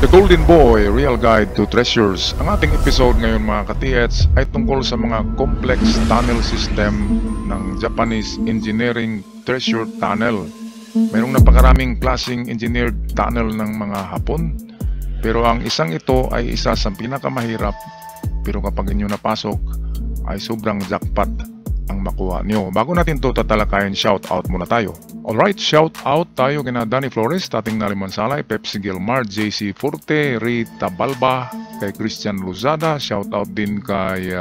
The Golden Boy, Real Guide to Treasures. Ang ating episode ngayon mga ka-TH ay tungkol sa mga complex tunnel system ng Japanese Engineering Treasure Tunnel. Mayroong napakaraming klaseng engineered tunnel ng mga Hapon, pero ang isang ito ay isa sa pinakamahirap, pero kapag inyo napasok ay sobrang jackpot ang makuha nyo. Bago natin to tatalakayin, shout out muna tayo. Alright, shout out tayo kina Danny Flores, Tating Nalimansalay, Pepsi Gilmar, JC Forte, Rita Balba, kay Christian Luzada, shout out din kay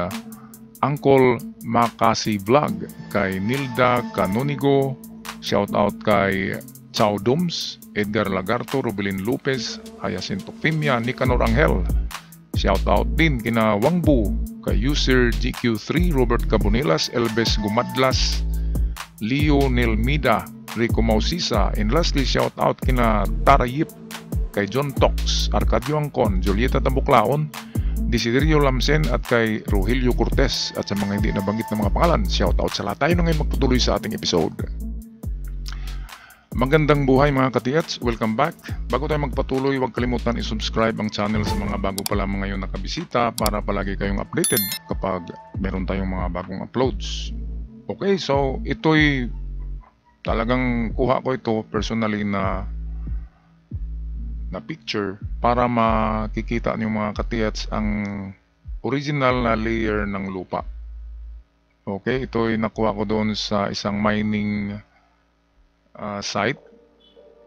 Uncle Makasi Vlog, kay Nilda Canonigo, shout out kay Chao Doms, Edgar Lagarto, Rubilin Lopez, Hyacinto Pimia, Nicanor Angel. Shout out din kina Wangbu, kay User GQ3, Robert Cabonilas, Elbes Gumadlas, Leo Nilmida, Rico Mausisa, and lastly shout out kina Tara Yip, kay John Tox, Arcadio Angcon, Julieta Tabuklaon, Desiderio Lamsen at kay Rogelio Cortez. At sa mga hindi nabanggit na mga pangalan, shout out sa lahat. Tayo na ngayon magpatuloy sa ating episode. Magandang buhay mga ka-TH, welcome back. Bago tayo magpatuloy, huwag kalimutan i-subscribe ang channel sa mga bago pa lamang ngayon nakabisita para palagi kayong updated kapag meron tayong mga bagong uploads. Okay, so ito'y talagang kuha ko ito personally na picture para makikita niyo mga ka-TH ang original na layer ng lupa. Okay, ito'y nakuha ko doon sa isang mining site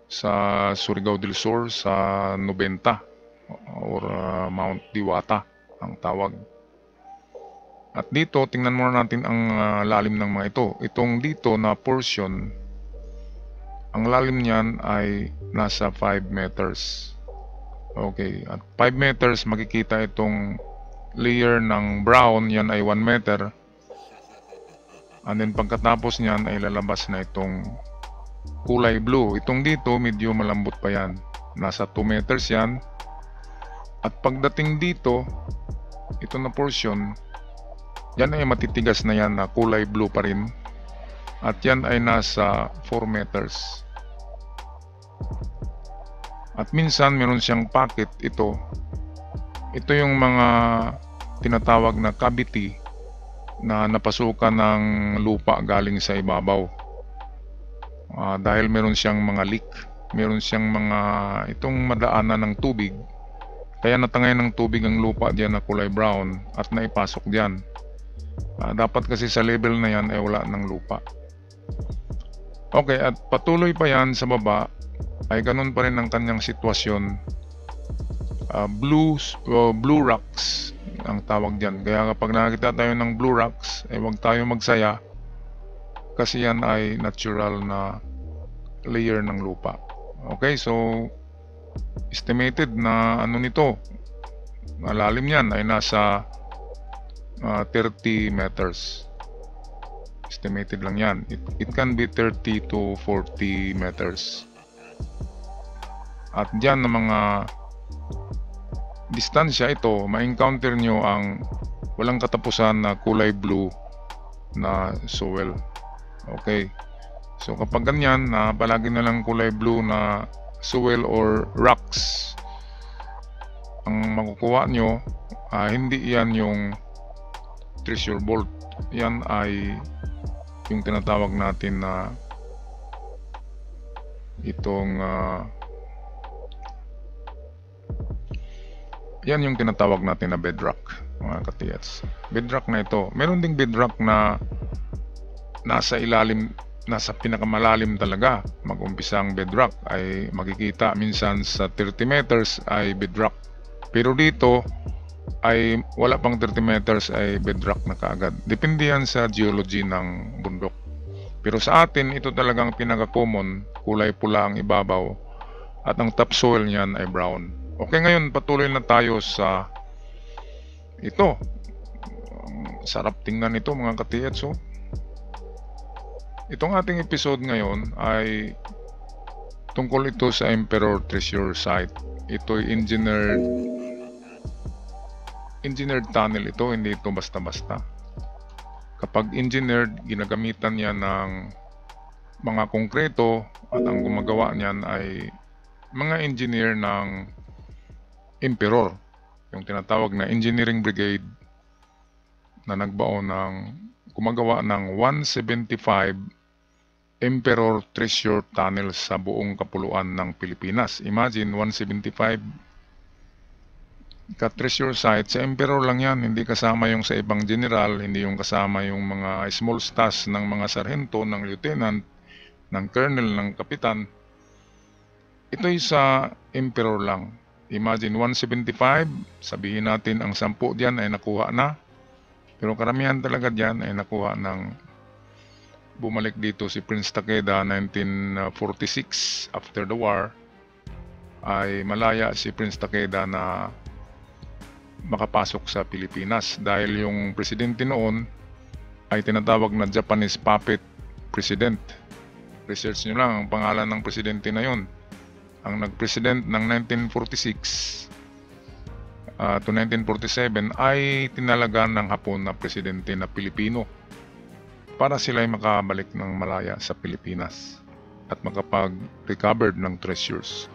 sa Surigao del Sur sa 90 or Mount Diwata ang tawag. At dito tingnan muna natin ang lalim ng mga ito. Itong dito na portion, ang lalim niyan ay nasa 5 meters. Okay, at 5 meters makikita itong layer ng brown, yan ay 1 meter. And then pagkatapos niyan ay lalabas na itong kulay blue. Itong dito medyo malambot pa yan, nasa 2 meters yan. At pagdating dito, ito na portion, yan ay matitigas na yan na kulay blue pa rin. At yan ay nasa 4 meters. At minsan meron siyang pocket ito. Ito yung mga tinatawag na cavity na napasukan ng lupa galing sa ibabaw. Dahil meron siyang mga leak, meron siyang mga itong madaanan ng tubig, kaya natangay ng tubig ang lupa diyan na kulay brown at naipasok diyan. Dapat kasi sa level na yan ay wala ng lupa. Okay, at patuloy pa yan sa baba ay ganun pa rin ang kanyang sitwasyon. Blue rocks ang tawag diyan. Kaya kapag nakakita tayo ng blue rocks ay huwag tayo magsaya, kasi yan ay natural na layer ng lupa. Okay, so estimated na ano nito, malalim yan ay nasa 30 meters. Estimated lang yan. It can be 30 to 40 meters. At dyan na mga distansya ito, ma-encounter nyo ang walang katapusan na kulay blue na soil. Okay, so kapag ganyan na palagi na lang kulay blue na soil or rocks ang makukuha nyo, hindi yan yung treasure vault. Yan ay yung tinatawag natin na itong yan yung tinatawag natin na bedrock mga ka-TH. Bedrock na ito. Meron ding bedrock na nasa ilalim, nasa pinakamalalim talaga. Mag-umpisa ang bedrock ay makikita minsan sa 30 meters ay bedrock. Pero dito ay wala pang 30 meters ay bedrock na kaagad. Depende yan sa geology ng bundok. Pero sa atin ito talagang pinaka-common, kulay pula ang ibabaw at ang topsoil niyan ay brown. Okay, ngayon patuloy na tayo sa ito. Sarap tingnan ito mga ka-TH. So, itong ating episode ngayon ay tungkol ito sa Emperor Treasure Site. Ito'y engineered tunnel ito, hindi ito basta-basta. Kapag engineered, ginagamitan niya ng mga konkreto at ang gumagawa niyan ay mga engineer ng Emperor, yung tinatawag na engineering brigade na gumagawa ng 175 Emperor Treasure Tunnel sa buong kapuluan ng Pilipinas. Imagine, 175 ka-treasure site. Sa Emperor lang yan, hindi kasama yung sa ibang general, hindi yung kasama yung mga small stash ng mga sarhento, ng lieutenant, ng colonel, ng kapitan. Ito'y sa Emperor lang. Imagine 175, sabihin natin ang 10 diyan ay nakuha na. Pero karamihan talaga diyan ay nakuha ng bumalik dito si Prince Takeda 1946 after the war. Ay malaya si Prince Takeda na makapasok sa Pilipinas dahil yung presidente noon ay tinatawag na Japanese puppet president. Research nyo lang ang pangalan ng presidente na yon. Ang nag-president ng 1946 to 1947 ay tinalagan ng Hapon na presidente na Pilipino para sila ay makabalik ng malaya sa Pilipinas at makapag-recover ng treasures.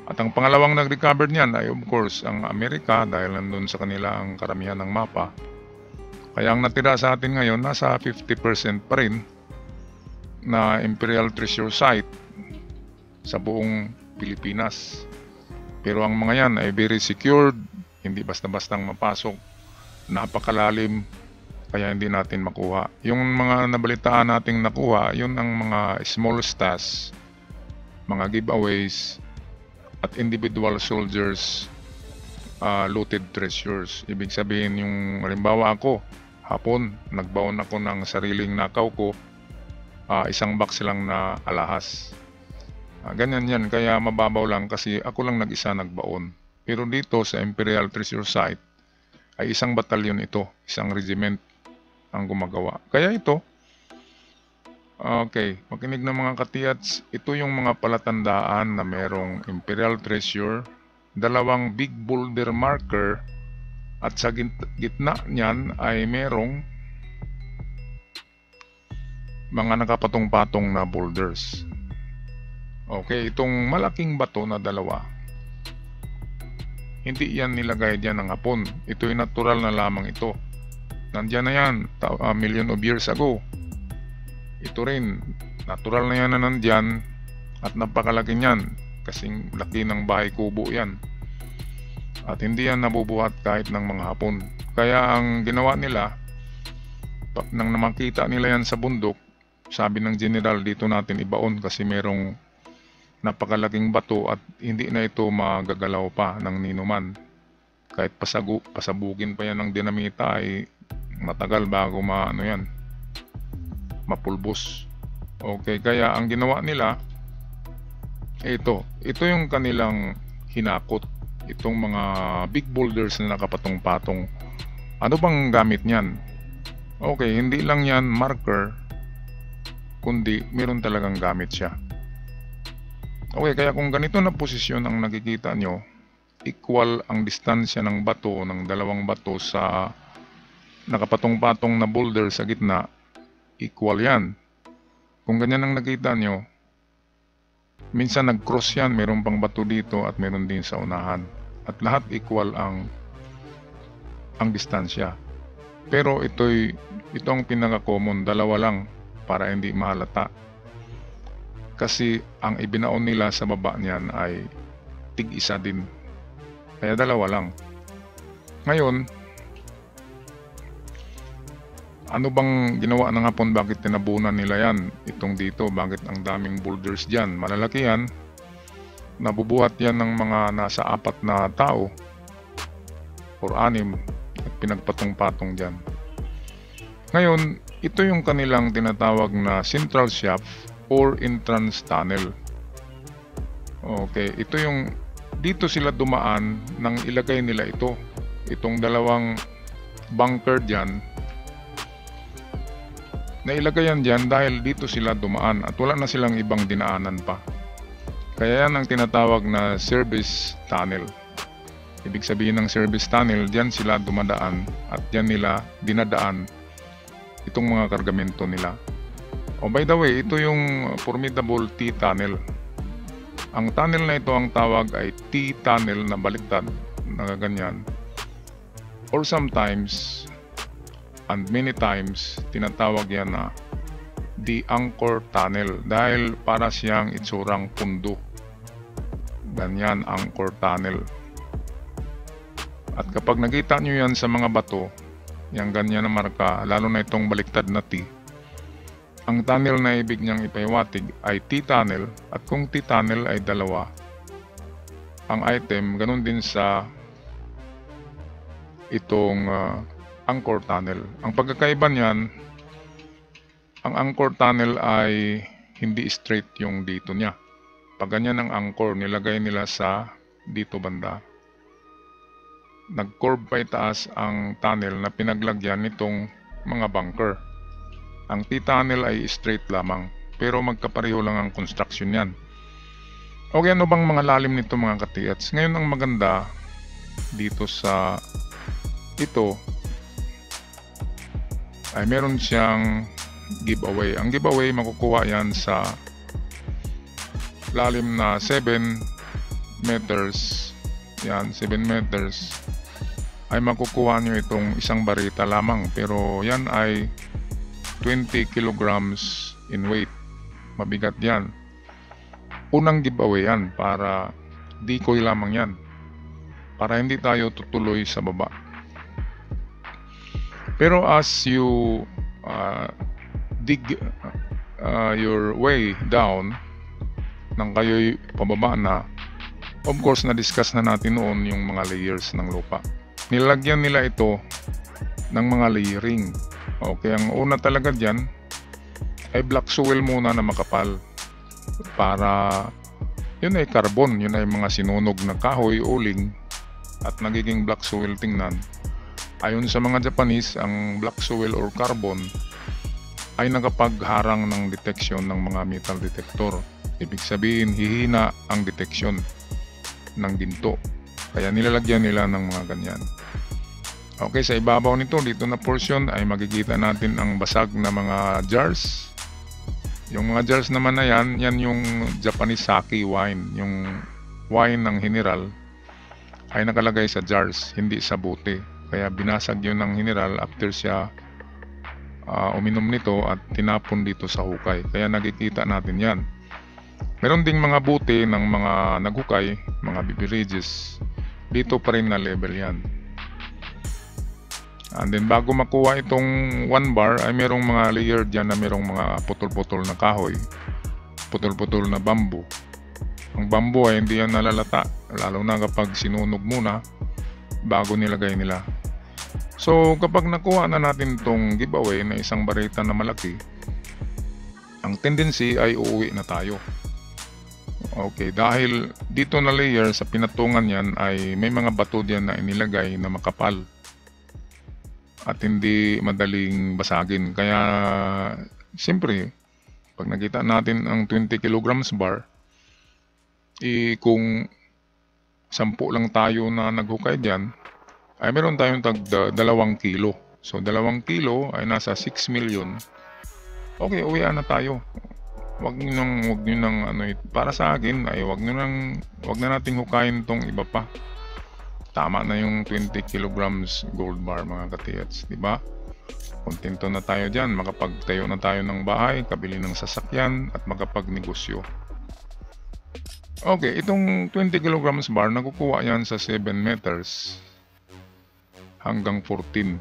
At ang pangalawang nag-recover niyan ay of course ang Amerika dahil nandun sa kanila ang karamihan ng mapa. Kaya ang natira sa atin ngayon nasa 50% pa rin na Imperial Treasure Site sa buong Pilipinas. Pero ang mga yan ay very secured, hindi basta-bastang mapasok, napakalalim, kaya hindi natin makuha. Yung mga nabalitaan nating nakuha, yun ang mga small stash, mga giveaways, at individual soldiers looted treasures. Ibig sabihin yung halimbawa ako, hapon, nagbaon ako ng sariling nakaw ko, isang box lang na alahas. Ganyan yan, kaya mababaw lang kasi ako lang nag-isa nagbaon. Pero dito sa Imperial Treasure Site ay isang batalyon ito, isang regiment ang gumagawa. Kaya ito, okay, makinig ng mga katiyats, ito yung mga palatandaan na merong Imperial Treasure, dalawang big boulder marker, at sa gitna niyan ay merong mga nakapatong-patong na boulders. Okay, itong malaking bato na dalawa, hindi yan nilagay dyan ng Hapon. Ito'y natural na lamang ito. Nandyan na yan, a million of years ago. Ito rin, natural na yan na nandyan at napakalaki niyan. Kasing laki ng bahay kubo yan. At hindi yan nabubuhat kahit ng mga Hapon. Kaya ang ginawa nila, nang makita nila yan sa bundok, sabi ng general, dito natin ibaon kasi merong napakalaking bato at hindi na ito magagalaw pa ng ninuman. Kahit pasabugin pa yan ng dinamita ay matagal bago mapulbos. Okay, kaya ang ginawa nila, ito yung kanilang hinakot. Itong mga big boulders na nakapatong-patong. Ano bang gamit niyan? Okay, hindi lang yan marker, kundi meron talagang gamit siya. Okay, kaya kung ganito na posisyon ang nakikita nyo, equal ang distansya ng bato, ng dalawang bato sa nakapatong-patong na boulder sa gitna, equal yan. Kung ganyan ang nakita nyo, minsan nag-cross yan, meron pang bato dito at meron din sa unahan. At lahat equal ang distansya. Pero ito ang pinaka-common, dalawa lang para hindi mahalata. Kasi ang ibinaon nila sa baba niyan ay tig-isa din. Kaya dalawa lang. Ngayon, ano bang ginawa ng Hapon? Bakit tinabunan nila yan? Itong dito, bakit ang daming boulders dyan? Malalaki yan. Nabubuhat yan ng mga nasa 4 na tao or 6 at pinagpatong-patong dyan. Ngayon, ito yung kanilang tinatawag na central shaft or entrance tunnel. Okay, ito yung dito sila dumaan nang ilagay nila ito. Itong dalawang bunker dyan, nailagay yan dyan dahil dito sila dumaan at wala na silang ibang dinaanan pa. Kaya yan ang tinatawag na service tunnel. Ibig sabihin ng service tunnel, dyan sila dumadaan at dyan nila dinadaan itong mga kargamento nila. Oh, by the way, ito yung formidable T-tunnel. Ang tunnel na ito ang tawag ay T-tunnel na baliktad na ganyan. Or sometimes, and many times, tinatawag yan na the anchor tunnel dahil para siyang itsurang pundo. Ganyan, anchor tunnel. At kapag nakita nyo yan sa mga bato, yung ganyan na marka, lalo na itong baliktad na T, ang tunnel na ibig niyang ipaiwatig ay T-tunnel, at kung T-tunnel ay dalawa ang item, ganun din sa itong anchor tunnel. Ang pagkakaiba niyan, ang anchor tunnel ay hindi straight yung dito niya. Pag ganyan ang anchor, nilagay nila sa dito banda. Nag-curve pa itaas ang tunnel na pinaglagyan nitong mga bunker. Ang T-tunnel ay straight lamang, pero magkapareho lang ang construction yan. Okay, ano bang mga lalim nito mga katiats? Ngayon ang maganda dito sa ito ay meron siyang giveaway. Ang giveaway makukuha yan sa lalim na 7 meters. Yan, 7 meters ay makukuha nyo itong isang barita lamang, pero yan ay 20 kilograms in weight. Mabigat yan. Unang giveaway yan, para decoy lamang yan, para hindi tayo tutuloy sa baba. Pero as you dig your way down, nang kayo'y pababa na, of course na-discuss na natin noon yung mga layers ng lupa. Nilagyan nila ito ng mga layering. Okay, ang una talaga dyan ay black soil muna na makapal, para yun ay carbon, yun ay mga sinunog na kahoy, uling, at nagiging black soil tingnan. Ayon sa mga Japanese, ang black soil or carbon ay nakapagharang ng detection ng mga metal detector. Ibig sabihin, hihina ang detection ng ginto, kaya nilalagyan nila ng mga ganyan. Okay, sa ibabaw nito, dito na portion ay makikita natin ang basag na mga jars. Yung mga jars naman na yan, yan yung Japanese sake wine. Yung wine ng general ay nakalagay sa jars, hindi sa bote. Kaya binasag yun ng general after siya uminom nito at tinapon dito sa hukay. Kaya nakikita natin yan. Meron ding mga bote ng mga naghukay, mga beverages. Dito pa rin na level yan. And then bago makuha itong 1 bar ay merong mga layer dyan na merong mga putol-putol na kahoy, putol-putol na bamboo. Ang bamboo ay hindi yan nalalata, lalo na kapag sinunog muna bago nilagay nila. So kapag nakuha na natin itong giveaway na isang barita na malaki, ang tendency ay uuwi na tayo. Okay, dahil dito na layer sa pinatungan yan ay may mga bato diyan na inilagay na makapal at hindi madaling basagin. Kaya siyempre pag nakita natin ang 20 kilograms bar, kung 10 lang tayo na naghukay dyan, ay meron tayong tag 2 kilo. So 2 kilo ay nasa 6 million. Okay, uwian na tayo. Wag nyo nang para sa akin ay wag na nating hukayin tong iba pa. Tama na yung 20 kilograms gold bar mga katiyats, di ba? Kontento na tayo dyan, makapagtayo na tayo ng bahay, kabili ng sasakyan at makapagnegosyo. Okay, itong 20 kilograms bar nakukuha yan sa 7 meters hanggang 14.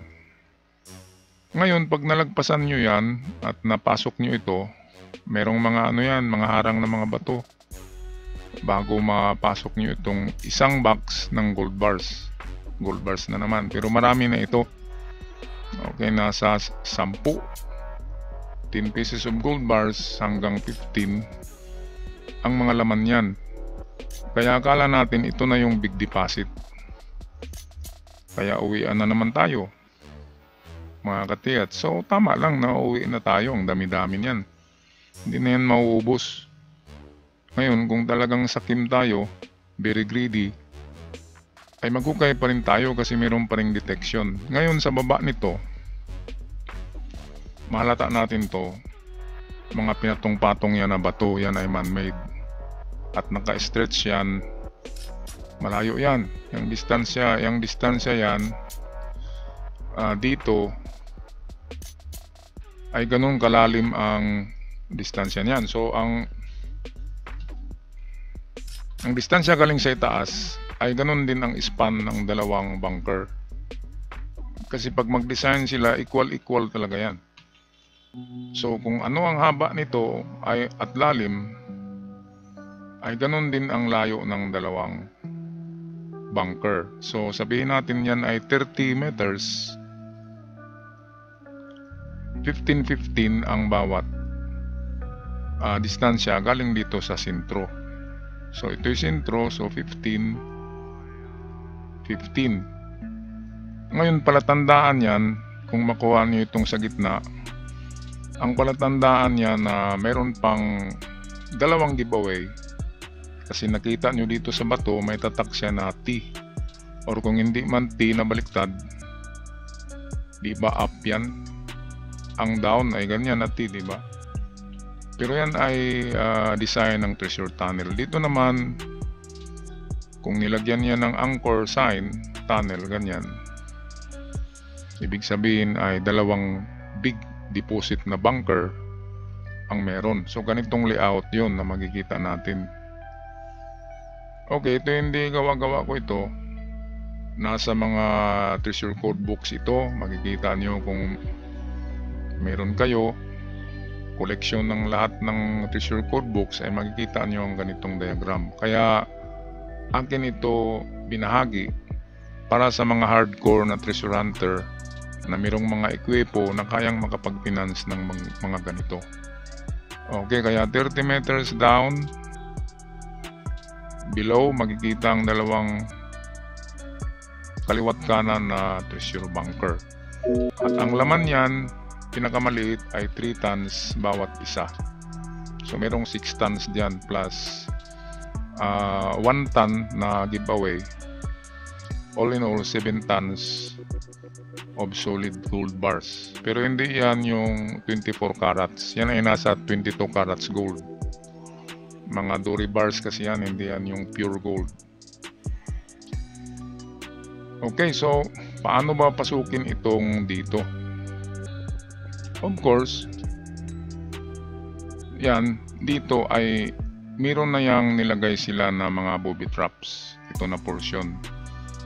Ngayon pag nalagpasan nyo yan at napasok nyo ito, merong mga mga harang na mga bato bago mapasok nyo itong isang box ng gold bars. Gold bars na naman, pero marami na ito. Okay, nasa 10 pieces of gold bars hanggang 15 ang mga laman yan. Kaya akala natin ito na yung big deposit, kaya uwian na naman tayo mga katiyat. So tama lang na uwi na tayo, ang dami-dami niyan, hindi na yan mauubos. Ngayon kung talagang sakim tayo, very greedy, ay maghukay pa rin tayo kasi mayroon pa rin detection. Ngayon sa baba nito, mahalata natin to, mga pinatong-patong yan na bato, yan ay man-made. at naka-stretch yan, malayo yan. Yung distansya yan dito ay ganun kalalim ang distansya niyan. So ang distansya galing sa itaas ay ganun din ang span ng dalawang bunker. Kasi pag mag-design sila, equal talaga yan. So kung ano ang haba nito ay at lalim, ay ganun din ang layo ng dalawang bunker. So sabihin natin yan ay 30 meters, 15-15 ang bawat distansya galing dito sa sentro. So ito yung sentro, so 15-15. Ngayon palatandaan yan, kung makuha nyo itong sa gitna, ang palatandaan yan na meron pang dalawang giveaway. Kasi nakita nyo dito sa bato, may tatak siya na T. Or kung hindi man T na baliktad, di ba up yan? Ang down ay ganyan na T, di ba? Pero yan ay design ng treasure tunnel. Dito naman, kung nilagyan niya ng anchor sign, tunnel, ganyan. Ibig sabihin ay dalawang big deposit na bunker ang meron. So ganitong layout yun na makikita natin. Okay, ito hindi gawa-gawa ko ito. Nasa mga treasure code books ito. Makikita nyo kung meron kayo collection ng lahat ng treasure code books ay makikita nyo ang ganitong diagram. Kaya akin ito binahagi para sa mga hardcore na treasure hunter na mayroong mga ekwipo na kayang makapag-finance ng mga ganito. Okay, kaya 30 meters down below makikita ang dalawang kaliwat kanan na treasure bunker. At ang laman yan, pinakamaliit ay 3 tons bawat isa. So merong 6 tons diyan plus 1 ton na giveaway. All in all, 7 tons of solid gold bars. Pero hindi yan yung 24 carats. Yan ay nasa 22 carats gold. Mga dory bars kasi yan, hindi yan yung pure gold. Okay, so paano ba pasukin itong dito? Of course, yan, dito ay meron na yang nilagay sila na mga booby traps. Ito na portion.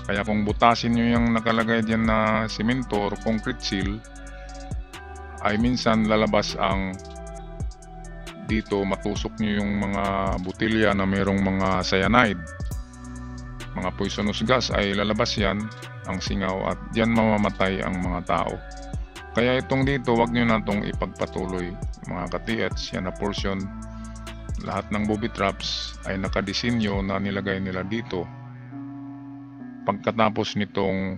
Kaya kung butasin nyo yung nakalagay dyan na semento or concrete seal, ay minsan lalabas ang dito, matusok nyo yung mga butilya na mayroong mga cyanide. Mga poisonous gas ay lalabas yan, ang singaw, at dyan mamamatay ang mga tao. Kaya itong dito, wag nyo na itong ipagpatuloy mga ka-TH. Yan na portion. Lahat ng booby traps ay nakadesinyo na nilagay nila dito. Pagkatapos nitong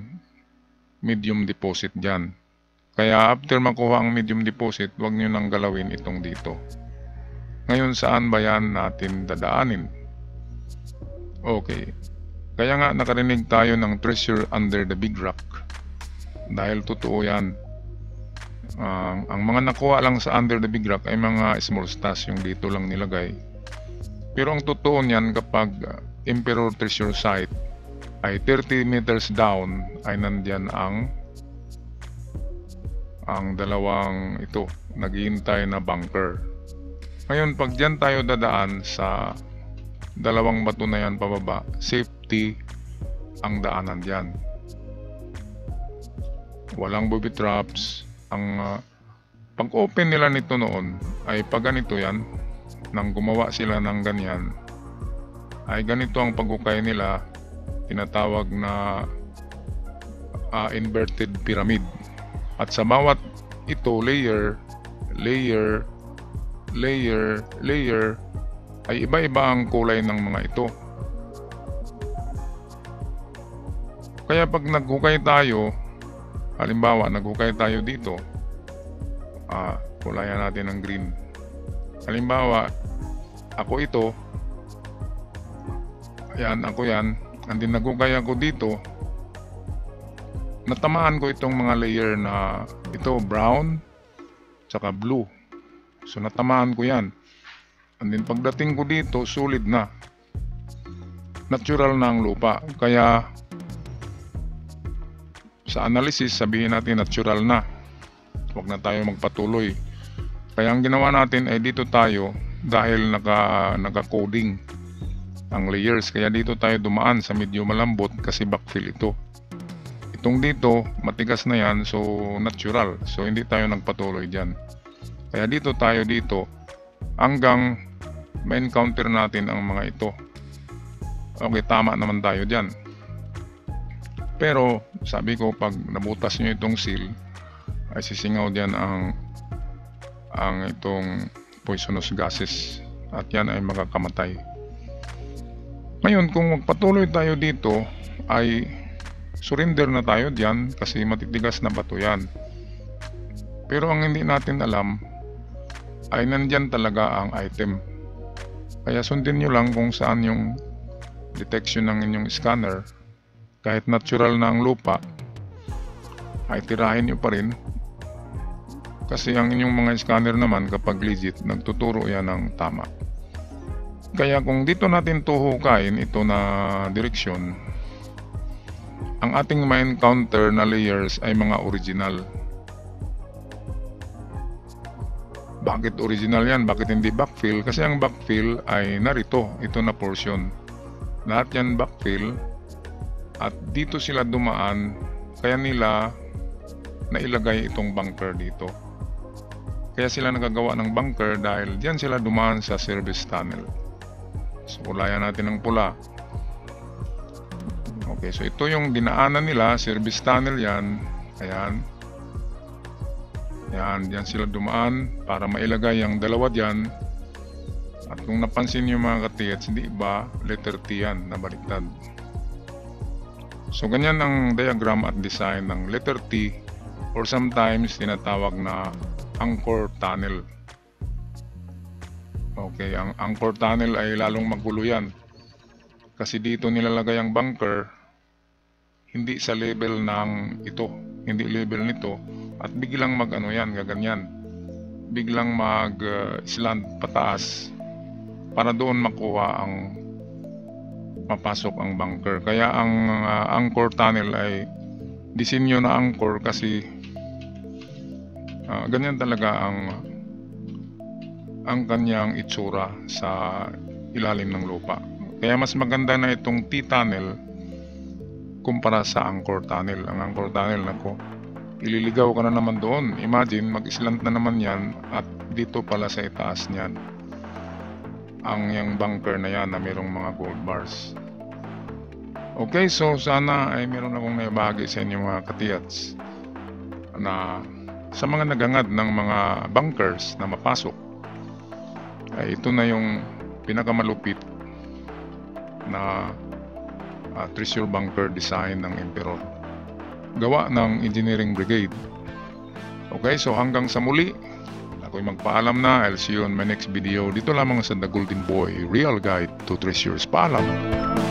medium deposit dyan. Kaya after makuha ang medium deposit, wag nyo nang galawin itong dito. Ngayon, saan ba yan natin dadaanin? Okay. Kaya nga nakarinig tayo ng treasure under the big rock. Dahil totoo yan. Ang mga nakuha lang sa under the big rock ay mga small stars yung dito lang nilagay. Pero ang totoo niyan kapag Emperor Treasure Site ay 30 meters down ay nandyan ang dalawang ito naghihintay na bunker. Ngayon pag dyan tayo dadaan sa dalawang bato na yan pababa, safety ang daanan dyan. Walang booby traps. Ang pag-open nila nito noon ay pag ganito yan, nang gumawa sila ng ganyan, ay ganito ang pagukay nila, tinatawag na inverted pyramid. At sa bawat ito layer ay iba-iba ang kulay ng mga ito. Kaya pag naghukay tayo, halimbawa, naghukay tayo dito. Kulayan natin ng green. Halimbawa, ako ito. Ayan, ako yan. And then naghukay ako dito. Natamaan ko itong mga layer na ito, brown, tsaka blue. So, natamaan ko yan. And then pagdating ko dito, solid na. Natural na ang lupa. Kaya sa analysis, sabihin natin natural na. Huwag na tayo magpatuloy. Kaya ang ginawa natin ay dito tayo dahil naka-coding ang layers. Kaya dito tayo dumaan sa medyo malambot kasi backfill ito. Itong dito, matigas na yan, so natural. So hindi tayo nagpatuloy dyan. Kaya dito tayo dito hanggang ma-encounter natin ang mga ito. Okay, tama naman tayo dyan. Pero sabi ko, pag nabutas nyo itong seal, ay sisingaw dyan ang itong poisonous gases at yan ay makakamatay. Ngayon, kung magpatuloy tayo dito, ay surrender na tayo dyan kasi matitigas na bato yan. Pero ang hindi natin alam ay nandyan talaga ang item. Kaya sundin nyo lang kung saan yung detection ng inyong scanner. Kahit natural na ang lupa, ay tirahin nyo pa rin. Kasi ang inyong mga scanner naman kapag legit, nagtuturo yan ng tama. Kaya kung dito natin tuhukain ito na direksyon, ang ating ma-encounter na layers ay mga original. Bakit original yan? Bakit hindi backfill? Kasi ang backfill ay narito, ito na portion. Lahat yan backfill at dito sila dumaan, kaya nila nailagay itong bunker dito. Kaya sila nagagawa ng bunker dahil diyan sila dumaan sa service tunnel. So kulayan natin ng pula. Okay, so ito yung dinaanan nila, service tunnel yan. Ayan. Yan, diyan sila dumaan para mailagay ang dalawa diyan. At kung napansin nyo mga katiyats, hindi ba letter T yan na baliktad. So ganyan ang diagram at design ng letter T or sometimes tinatawag na anchor tunnel. Okay, ang anchor tunnel ay lalong magulo yan. Kasi dito nilalagay ang bunker, hindi sa level ng ito, hindi level nito, at biglang mag-ano yan, gaganyan. Biglang mag-slant pataas para doon makuha ang mapasok ang bunker. Kaya ang anchor tunnel ay disenyo na anchor kasi ganyan talaga ang kanyang itsura sa ilalim ng lupa. Kaya mas maganda na itong T-tunnel kumpara sa anchor tunnel. Ang anchor tunnel, nako, ililigaw ka na naman doon. Imagine, mag-islant na naman yan at dito pala sa itaas niyan ang yung bunker na yan na mayroong mga gold bars. Okay, so sana ay meron akong naibahagi sa inyo mga katiyats na sa mga nagangad ng mga bunkers na mapasok, ay ito na yung pinakamalupit na treasure bunker design ng Emperor, gawa ng Engineering Brigade. Okay, so hanggang sa muli, ako'y magpaalam na. I'll see you on my next video dito lamang sa The Golden Boy, Real Guide to Treasures. Paalam!